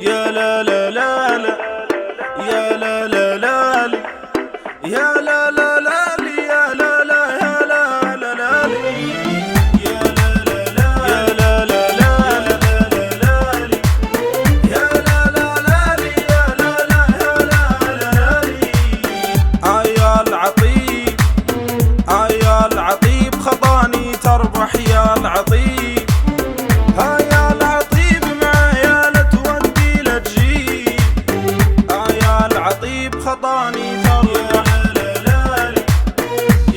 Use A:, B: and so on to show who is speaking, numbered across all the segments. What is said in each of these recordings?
A: يا لا لا لا لا يا لا لا لا لي يا لا لا لا لي يا لا لا يا لا لا لا لي يا لا لا لا يا لا لا لا لي يا لا لا لا لي يا لا لا يا لا لا لي يا العطيب يا العطيب خطاني تربح يا العطيب يا العطيب معايا لا تودي لا تجيب يا العطيب خطاني تربح يا لا لا لا لي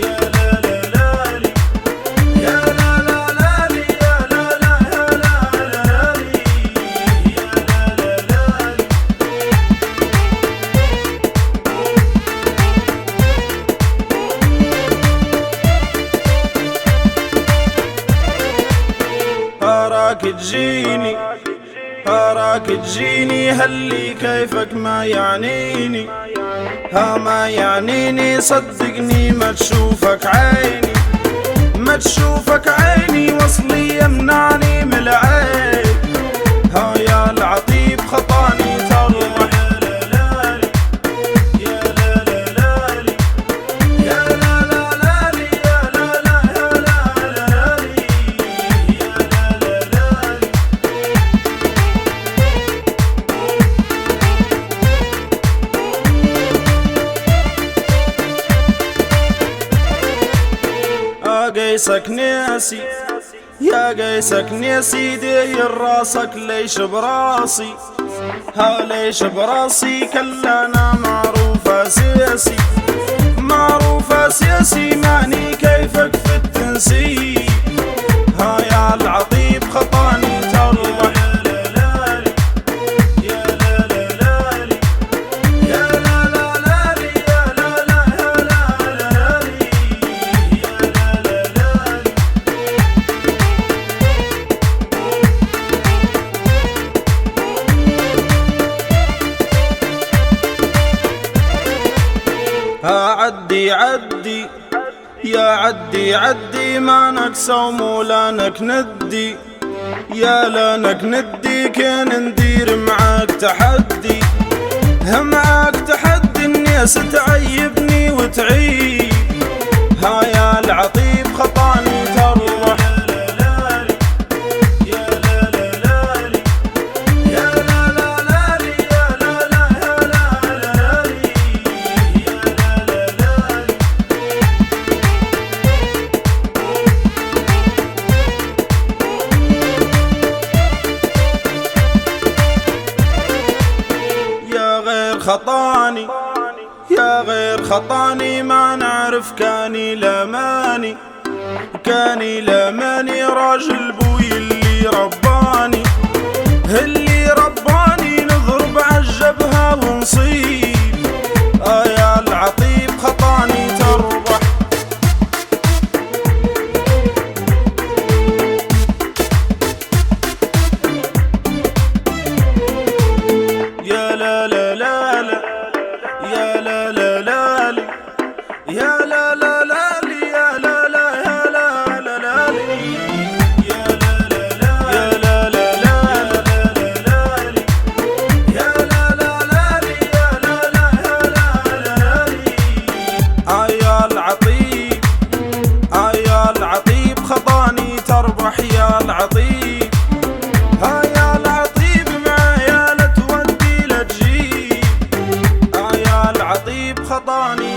A: يا لا لا لا لي يا لا لا يا لا لا لي يا لا لا لا لي هراك تجيني هلي كيفك ما يعنيني ما يعنيني صدقني ما تشوفك عيني ما تشوفك عيني وصلي يمنعني من العين يا العطيب خطاني تربح يا لا لا لا لي يا لا لا لا لي يا لا لا يا لا لا لي يا لا لا لا لي قيسك ناسي يا قيسك ناسي داير راسك ليش براسي ليش براسي كلنا معروف اساسي معروف اساسي ماني كيفك في التنسيق يا العطيب خطاني تربح يا لا لا لا لي يا لا لا لا لي يا لا لا يا لا لا لي يا لا لا لا لي عدي عدي ما نكسوم ولا نكندي يا لا نكندي كان ندير معاك تحدي معاك تحدي الناس تعيبني وتعيب يا العطيب خطاني تربح يا لا لا لا لي يا لا لا لا لي يا لا لا يا لا لا لي يا لا لا لا لي يا غير خطاني ما نعرف كاني لماني راجل بوي اللي رباني نضرب عالجبهة ونصيب يا العطيب خطاني تربح يا لا لا لا لا يا لا لا لا لي يا لا لا لا لي يا لا لا يا لا لا لا لي يا لا لا لا يا لا لا لا لي يا لا لا لا لي يا لا لا يا لا لا لي يا العطيب خطاني تربح يا العطيب يا العطيب معايا لا تودي لا تجيب يا العطيب خطاني